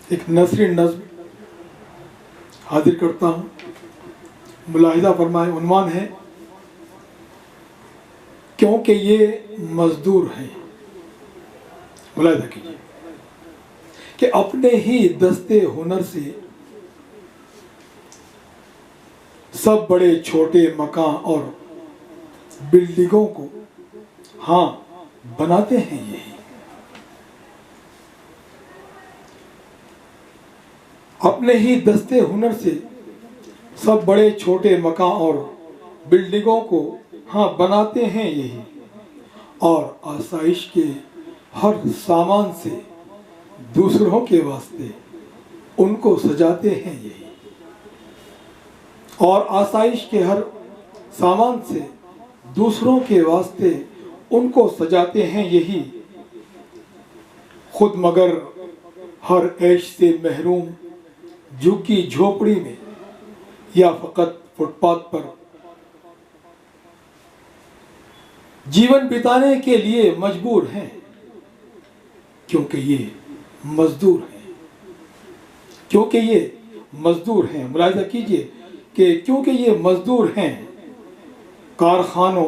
ایک نثری نظم حاضر کرتا ہوں، ملاحظہ فرمائیں، عنوان ہے کیونکہ یہ مزدور ہیں۔ ملاحظہ کیجیے کہ اپنے ہی دستے ہنر سے سب بڑے چھوٹے مکان اور بلڈنگوں کو ہاں بناتے ہیں یہی۔ اپنے ہی دستے ہنر سے سب بڑے چھوٹے مکان اور بلڈنگوں کو ہاں بناتے ہیں یہی، اور آسائش کے ہر سامان سے دوسروں کے واسطے ان کو سجاتے ہیں یہی، اور آسائش کے ہر سامان سے دوسروں کے واسطے ان کو سجاتے ہیں یہی، خود مگر ہر عیش سے محروم جھکی جھوپڑی میں یا فقط فٹ پاتھ پر جیون بتانے کے لیے مجبور ہیں، کیونکہ یہ مزدور ہیں۔ کیونکہ یہ مزدور ہیں، ملاحظہ کیجئے کہ کیونکہ یہ مزدور ہیں، کارخانوں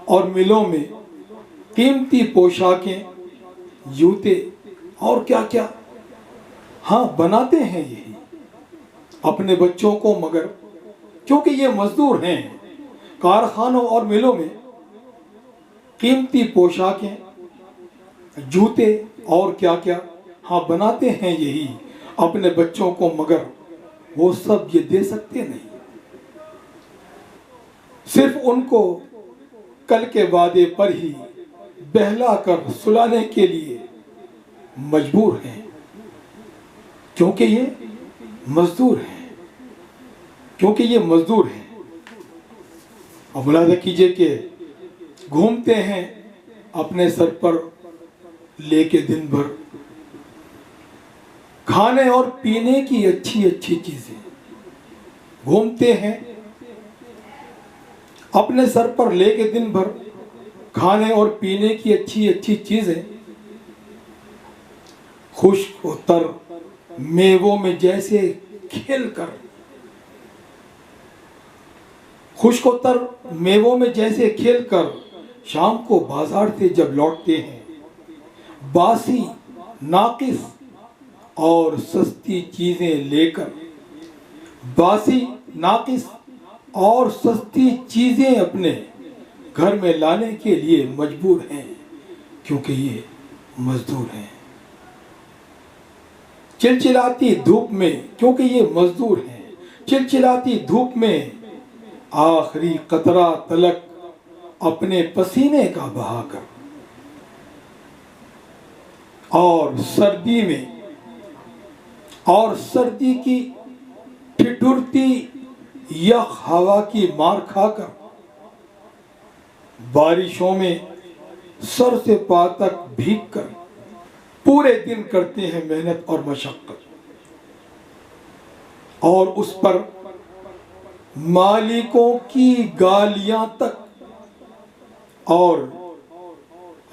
اور ملوں میں قیمتی پوشاکیں، جوتے اور کیا کیا ہاں بناتے ہیں یہی اپنے بچوں کو، مگر کیونکہ یہ مزدور ہیں، کارخانوں اور ملوں میں قیمتی پوشاکیں، جوتے اور کیا کیا ہاں بناتے ہیں یہی اپنے بچوں کو، مگر وہ سب یہ دے سکتے نہیں، صرف ان کو کل کے وعدے پر ہی بہلا کر سلانے کے لیے مجبور ہیں، کیونکہ یہ مزدور ہیں۔ کیونکہ یہ مزدور ہیں۔ اور ملاحظہ کیجئے کہ گھومتے ہیں اپنے سر پر لے کے دن بھر کھانے اور پینے کی اچھی اچھی چیزیں، گھومتے ہیں اپنے سر پر لے کے دن بھر کھانے اور پینے کی اچھی اچھی چیزیں، خشک و تر میووں میں جیسے کھیل کر، خشک و تر میووں میں جیسے کھیل کر شام کو بازار سے جب لوٹتے ہیں، باسی ناقص اور سستی چیزیں لے کر، باسی ناقص اور سستی چیزیں اپنے گھر میں لانے کے لیے مجبور ہیں، کیونکہ یہ مزدور ہیں۔ چلچلاتی دھوپ میں، کیونکہ یہ مزدور ہیں، چلچلاتی دھوپ میں آخری قطرہ تلک اپنے پسینے کا بہا کر، اور سردی میں، اور سردی کی ٹھٹھرتی یخ ہوا کی مار کھا کر، بارشوں میں سر سے پا تک بھیگ کر پورے دن کرتے ہیں محنت اور مشقت، اور اس پر مالکوں کی گالیاں تک اور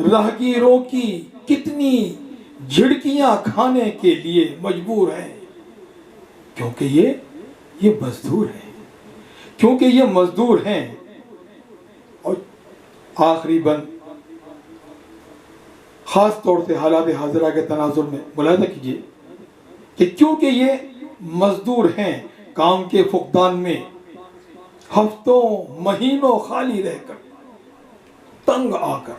راہگیروں کی کتنی جھڑکیاں کھانے کے لیے مجبور ہیں، کیونکہ یہ مزدور ہیں۔ کیونکہ یہ مزدور ہیں۔ اور آخری بند، خاص طور سے حالات حاضرہ کے تناظر میں ملاحظہ کیجئے کہ کیونکہ یہ مزدور ہیں، کام کے فقدان میں ہفتوں مہینوں خالی رہ کر، تنگ آ کر،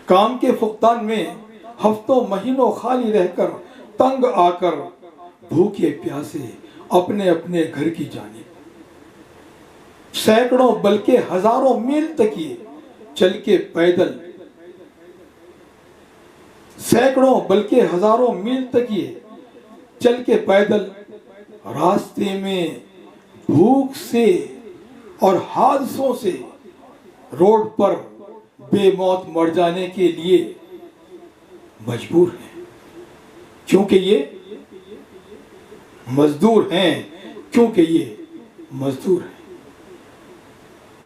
کام کے فقدان میں ہفتوں مہینوں خالی رہ کر، تنگ آ کر، بھوکے پیاسے اپنے اپنے گھر کی جانب سینکڑوں بلکہ ہزاروں میل تک یہ چل کے پیدل، سینکڑوں بلکہ ہزاروں میل تک یہ چل کے پیدل راستے میں بھوک سے اور حادثوں سے روڈ پر بے موت مر جانے کے لیے مجبور ہیں، کیونکہ یہ مزدور ہیں۔ کیونکہ یہ مزدور ہیں۔